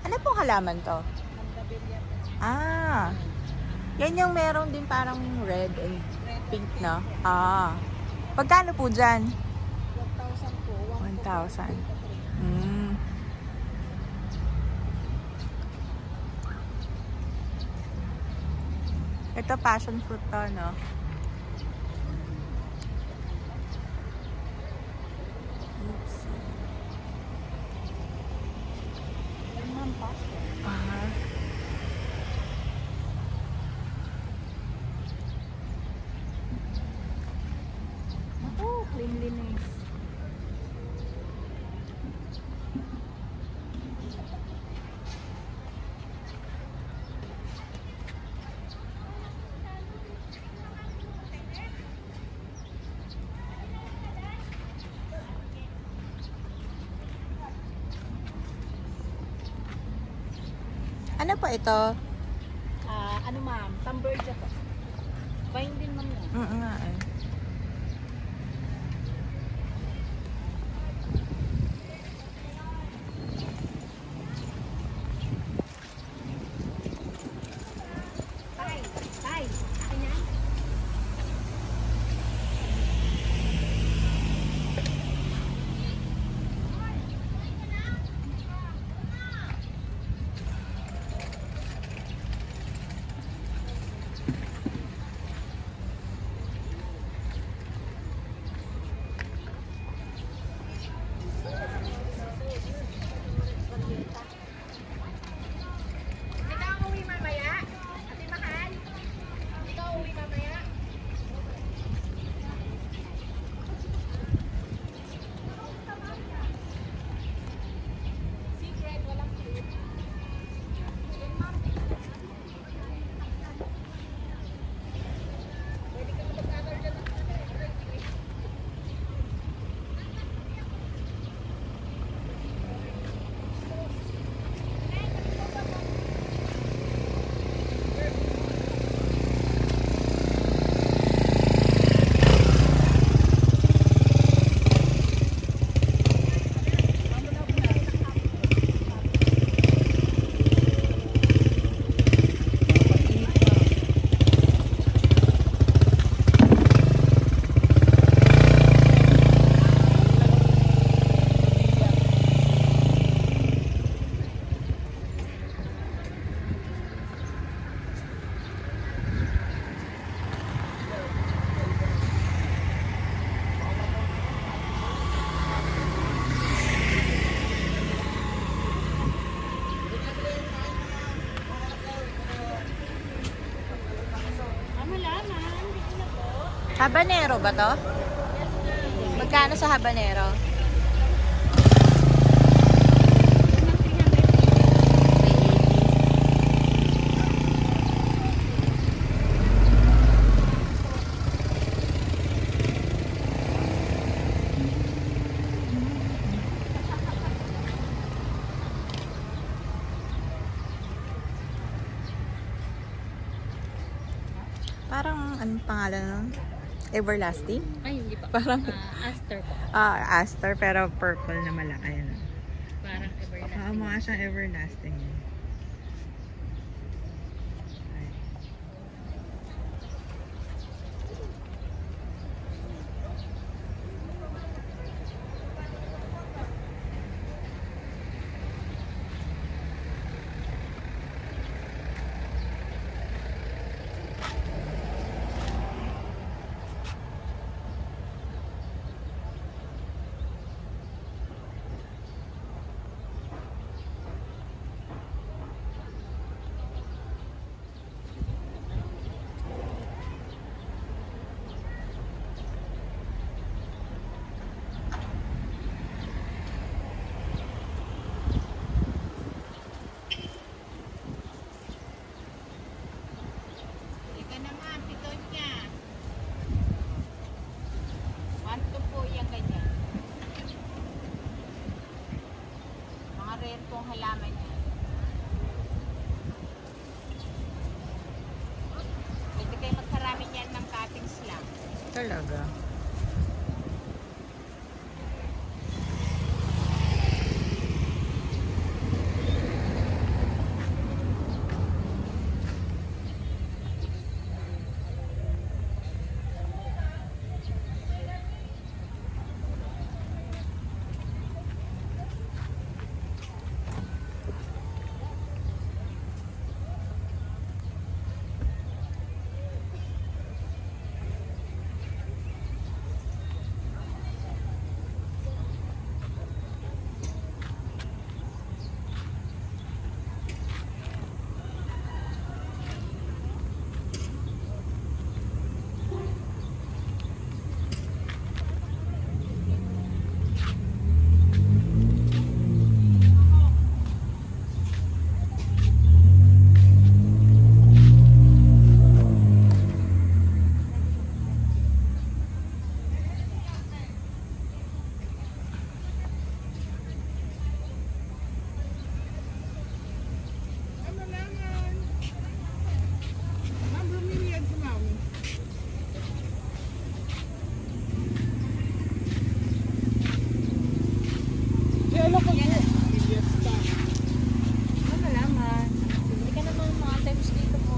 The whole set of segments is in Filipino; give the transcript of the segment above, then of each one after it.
Ano pong halaman to? Ah, yan yung meron din parang red and pink, no? Ah, pagkano po dyan? 1,000 po. 1,000. Ito passion fruit to, no? Ah. Ako, cleanliness. Ano po ito? Ano ma'am? Tamberja po. Vine din ma'am yan. Nga eh. Tay. Ayan. Habanero ba to? Magkano sa habanero? Parang anong pangalan nun? Everlasting? Ay, hindi pa. Parang, Aster po. aster pero purple na malaki. Ano? Parang everlasting. Mukha siyang everlasting. Ay. Ika naman, piton niya. 1-2 po yung ganyan. Mga rare pong halaman niya. Pwede kayo magkarami niyan ng cuttings lang. Talaga. Salamat. Hindi ka naman mga times dito po.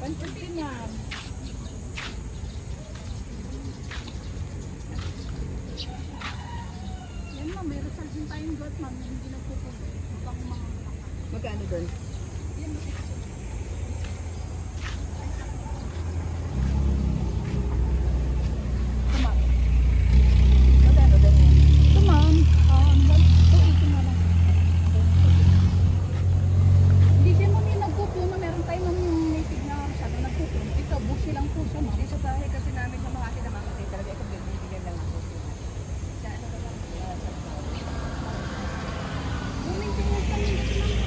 Pansin na. Yan ma'am, may result din tayong got ma'am, hindi nagpupuloy. Magkano doon? Magkano doon yan? Ito ma'am, 280 na lang. Hindi siya ma'am yung nagpupuno, meron tayo ma'am yung native na masyado nagpupuno. Ito, busi lang po siya ma'am. Sa bahay kasi namin sa Makati na Makati talaga ito bibigyan lang ako. Sa ano ba lang? Maintenance lang yun kasi ma'am.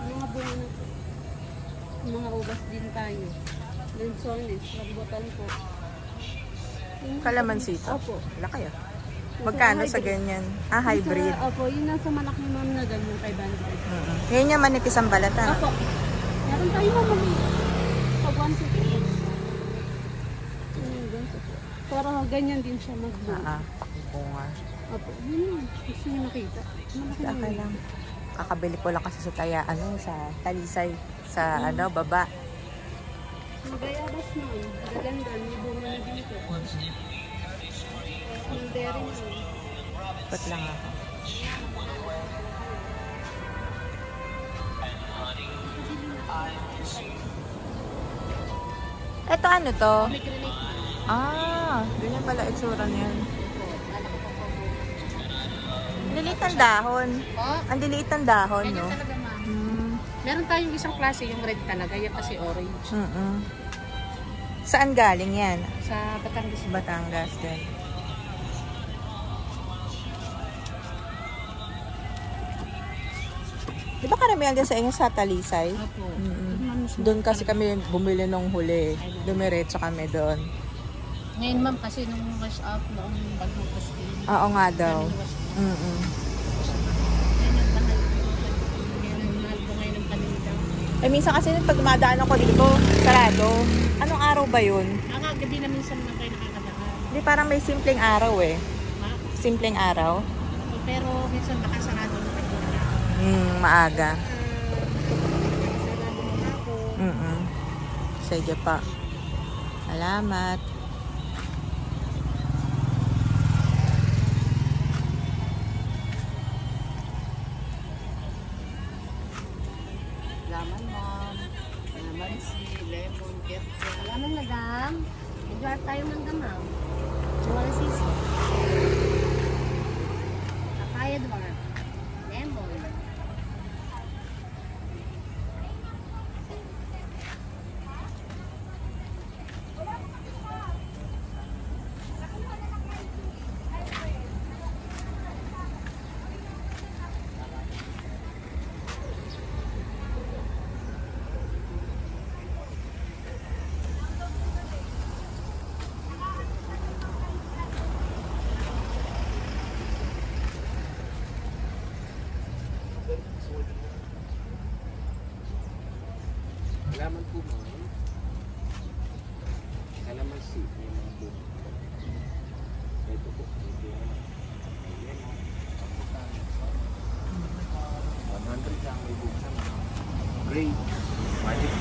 Mga bunga na po. Mga ubas din tayo. Lansones, rambutan po. Kalamansi ito? Opo. Laki ah. Magkano sa ganyan? Hybrid. Opo, yun nasa malaki ma'am na ganyan kay Bandit. Ngayon niya manipis ang balat ah. Opo. Meron tayo ma'am. Pag 150. Pero ganyan din siya mag-bunga. Bunga. Opo, yun. Gusto niyo makita. Malaki Okay naman. lang. Kakabili ko lang kasi sa sa Talisay, sa baba. Magayabas ma'am. Gaganda. May bunga na dito. Mulberry ma'am. Ikot lang ako. Ito ano to? Ganyan pala itsura niyan. Ang liliit ng dahon. Ang liliit ng dahon, no? Ganyan talaga ma'am. Meron tayong isang klase, yung red talaga. Yan kasi orange. Saan galing yan? Sa Batangas. Batangas din. Di ba karamihan din sa inyo sa Talisay? Opo. Doon kasi kami bumili nung huli. Dumiretso kami doon. Ngayon ma'am, kasi nung wash up, noong bagong Christine. Oo nga daw. Mahal ko ngayon ng paninda. Eh minsan kasi pag dumadaan ako dito, sarado. Anong araw ba yun? Gabi na minsan naman kayo nakakadaan. Hindi, parang may simpleng araw eh. Ha? Simpleng araw. Pero minsan baka sarado na kayo. Maaga. Sarado na ako. Sige pa. Salamat. Laman ma'am. Laman si lemon, ketchup. Laman madam. Enjoy tayo ng damam. Wala sisi. Papaya doon. Lemon. Alaman po ma'am. Kalamansi. May mga bunga. Ito po. Ito yan. Ayan. 100 lang may bunga na. Great. Magic.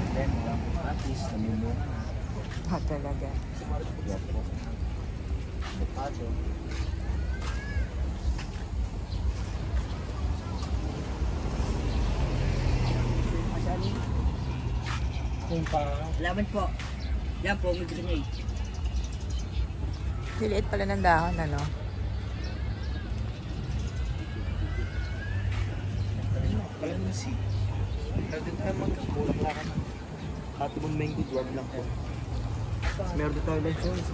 And then, patis. Namumunga na. Talaga. Yan po. Avocado. Laban po. Yan po, may grenade. Liliit pala ng dahon, ano? Kalamansi. Pwede tayo magkakulang lang ka. Hati mong mango, dwarf lang po. Tapos meron din tayo ng choice.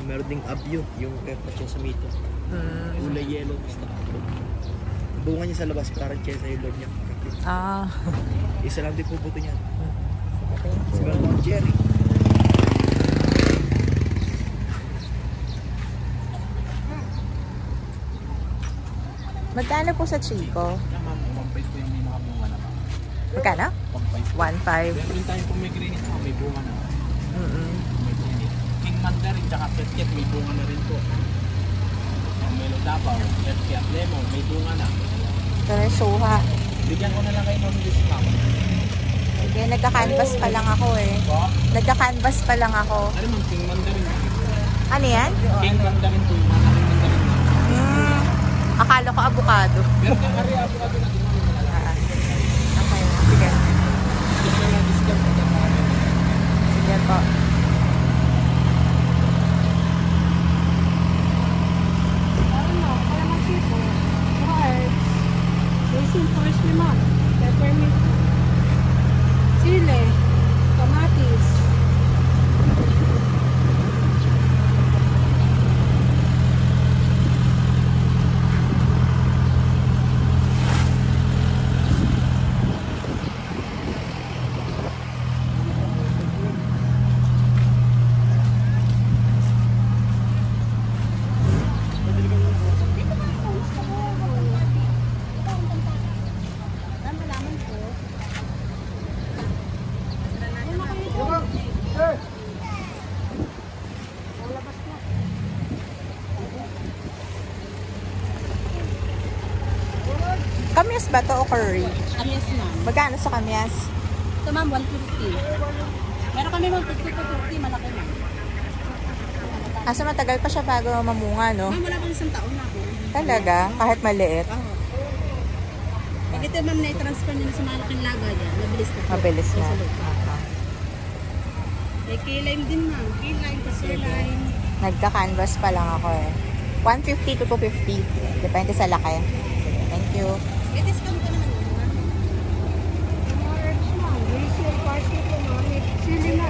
Meron ding abyo, yung pepper siya sa mito. Kulay yellow, basta apple. Ang bunga niya sa labas, parang siya sa ilog niya. Isa lang din po buto niyan. Tapos meron ng cherry. Magkano po sa Chico? Tama, 1.5 po yung may mga bunga naman. Magkano? 1.5. 1.5. Meron din tayo kung may granite na may bunga na. May granite. King Mandarin, tsaka Petket, may bunga na rin po. Ang Melo Davao, Petket, Lemon, may bunga na. Teresuha. Bigyan ko na lang kayo ng discount. Sige, nagka-canvas pa lang ako eh. Po? Nagka-canvas pa lang ako. Ano man, King Mandarin. Ano yan? King Mandarin po, yung mga King Mandarin na. Akala ko avocado. Meron kang ari, avocado na din. Okay, sige. Bigyan ko na lang discount. Sige po. Kalamansi po. Herbs. Racing force ni ma'am. Peppermint. Chile. Kamatis. Kamyas ba to o curry? Yes ma'am. Magkano sa kamyas? Ito ma'am, 150. Meron kami ma'am, 50 to 50. Malaki ma'am. Asa matagal pa siya bago mamunga, no? Ma'am, wala pang isang taon na ako. Talaga? Kahit maliit? Oo. Pag ito ma'am, na-transfer nyo na sa malaking laga dyan. Mabilis na po. Mabilis na. Sa loob. May key-lime din ma'am. Key-lime, pasir-lime. Nagka-canvas pa lang ako eh. 150 to 250. Depende sa laki. Sige, thank you. you. May discount ka naman yun, ma'am. Mga herbs, ma'am. Basil, parsley po, ma'am. May sili na